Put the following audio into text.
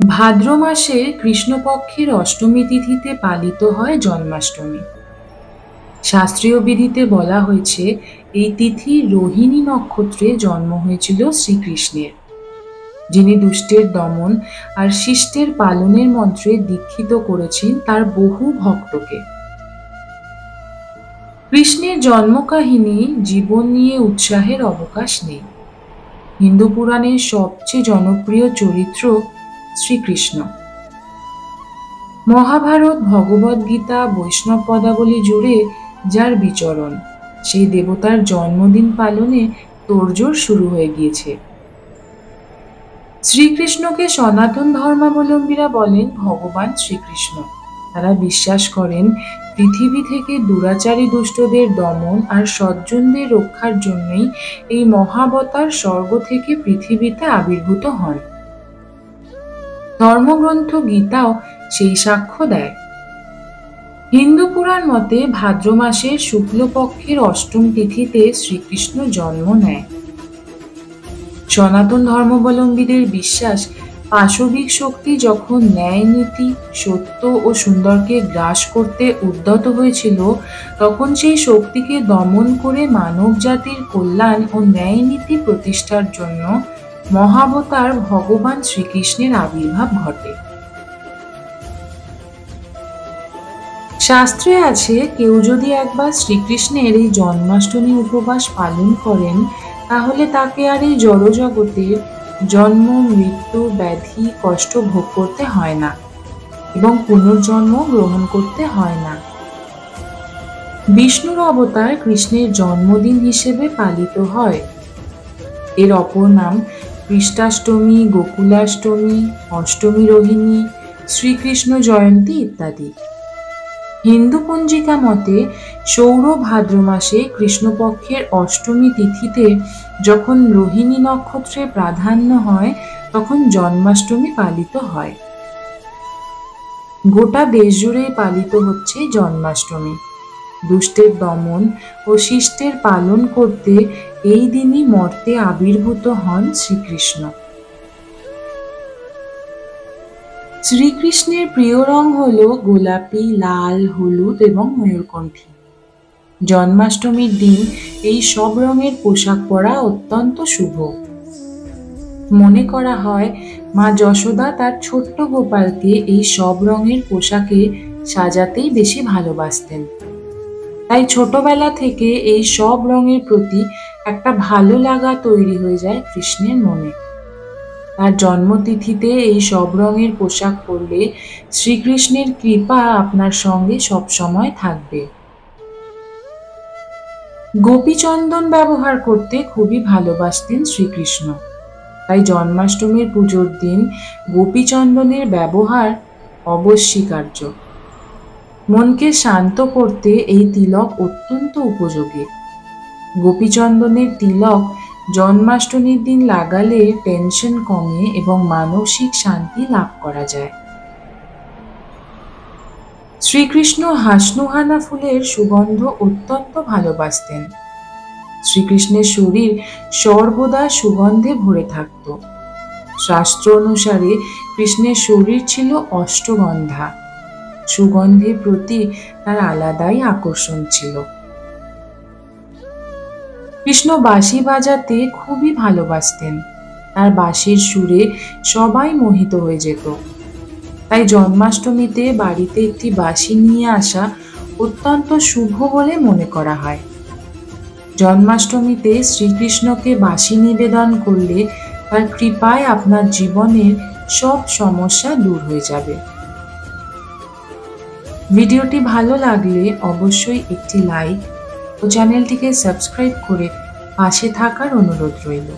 ভাদ্র মাসে কৃষ্ণপক্ষের অষ্টমী তিথিতে পালিত হয় জন্মাষ্টমী। শাস্ত্রীয় বিধিতে বলা হয়েছে এই তিথি রোহিণী নক্ষত্রে জন্ম হয়েছিল শ্রীকৃষ্ণের, যিনি দুষ্টের দমন আর শিষ্টের পালনের মন্ত্রে দীক্ষিত করেছেন তার বহু ভক্তকে। কৃষ্ণের জন্মকাহিনী জীবন নিয়ে উৎসাহের অবকাশ নেই। হিন্দু পুরাণের সবচেয়ে জনপ্রিয় চরিত্র শ্রীকৃষ্ণ। মহাভারত, ভগবদ্গীতা, বৈষ্ণব পদাবলী জুড়ে যার বিচরণ, সেই দেবতার জন্মদিন পালনে তোড়জোড় শুরু হয়ে গিয়েছে। শ্রীকৃষ্ণকে সনাতন ধর্মাবলম্বীরা বলেন ভগবান শ্রীকৃষ্ণ। তারা বিশ্বাস করেন পৃথিবী থেকে দুরাচারী দুষ্টদের দমন আর সজ্জনদের রক্ষার জন্যই এই মহাবতার স্বর্গ থেকে পৃথিবীতে আবির্ভূত হন। ধর্মগ্রন্থ গীতাও সেই সাক্ষ্য দেয়। হিন্দু পুরাণ মতে ভাদ্র মাসের শুক্লপক্ষের অষ্টম তিথিতে শ্রীকৃষ্ণ জন্ম নেয়। সনাতন ধর্মাবলম্বীদের বিশ্বাস, পাশবিক শক্তি যখন ন্যায়, নীতি, সত্য ও সুন্দরকে গ্রাস করতে উদ্যত হয়েছিল, তখন সেই শক্তিকে দমন করে মানব জাতির কল্যাণ ও ন্যায় নীতি প্রতিষ্ঠার জন্য মহাবতার ভগবান শ্রীকৃষ্ণের আবির্ভাব ঘটে। শাস্ত্রে আছে, কেউ যদি একবার শ্রীকৃষ্ণের এই জন্মাষ্টমী উপবাস পালন করেন, তাহলে তাকে আর এই জড়জগতের জন্ম, মৃত্যু, ব্যাধি, কষ্ট ভোগ করতে হয় না এবং পুনর্জন্ম গ্রহণ করতে হয় না। বিষ্ণুর অবতার কৃষ্ণের জন্মদিন হিসেবে পালিত হয়। এর অপর নাম কৃষ্ণাষ্টমী, গোকুলাষ্টমী, অষ্টমী রোহিণী, শ্রীকৃষ্ণ জয়ন্তী ইত্যাদি। হিন্দু পঞ্জিকা মতে সৌর ভাদ্র মাসে কৃষ্ণপক্ষের অষ্টমী তিথিতে যখন রোহিণী নক্ষত্রে প্রাধান্য হয়, তখন জন্মাষ্টমী পালিত হয়। গোটা দেশ জুড়েই পালিত হচ্ছে জন্মাষ্টমী। দুষ্টের দমন ও শিষ্টের পালন করতে এই দিনই মর্তে আবির্ভূত হন শ্রীকৃষ্ণ। শ্রীকৃষ্ণের প্রিয় রং হল গোলাপি, লাল, হলুদ এবং ময়ূরকণ্ঠী। জন্মাষ্টমীর দিন এই সব রঙের পোশাক পরা অত্যন্ত শুভ। মনে করা হয় মা যশোদা তার ছোট্ট গোপালকে এই সব রঙের পোশাকে সাজাতেই বেশি ভালোবাসতেন। তাই ছোটবেলা থেকে এই সব রঙের প্রতি একটা ভালো লাগা তৈরি হয়ে যায় কৃষ্ণের মনে। তার জন্মতিথিতে এই সব রঙের পোশাক পরলে শ্রীকৃষ্ণের কৃপা আপনার সঙ্গে সবসময় থাকবে। গোপীচন্দন ব্যবহার করতে খুবই ভালোবাসতেন শ্রীকৃষ্ণ। তাই জন্মাষ্টমীর পুজোর দিন গোপীচন্দনের ব্যবহার অবশ্যিকার্য। মনকে শান্ত করতে এই তিলক অত্যন্ত উপযোগী। গোপীচন্দনের তিলক জন্মাষ্টমীর দিন লাগালে টেনশন কমে এবং মানসিক শান্তি লাভ করা যায়। শ্রীকৃষ্ণ হাসনুহানা ফুলের সুগন্ধ অত্যন্ত ভালোবাসতেন। শ্রীকৃষ্ণের শরীর সর্বদা সুগন্ধে ভরে থাকত। শাস্ত্র অনুসারে কৃষ্ণের শরীর ছিল অষ্টগন্ধা। সুগন্ধের প্রতি তার আলাদাই আকর্ষণ ছিল। কৃষ্ণ বাঁশি বাজাতে খুবই ভালোবাসতেন। তার বাঁশির সুরে সবাই মোহিত হয়ে যেত। তাই জন্মাষ্টমীতে বাড়িতে একটি বাঁশি নিয়ে আসা অত্যন্ত শুভ বলে মনে করা হয়। জন্মাষ্টমীতে শ্রীকৃষ্ণকে বাঁশি নিবেদন করলে তার কৃপায় আপনার জীবনের সব সমস্যা দূর হয়ে যাবে। ভিডিওটি ভালো লাগলে অবশ্যই একটি লাইক ও চ্যানেলটিকে সাবস্ক্রাইব করে পাশে থাকার অনুরোধ রইল।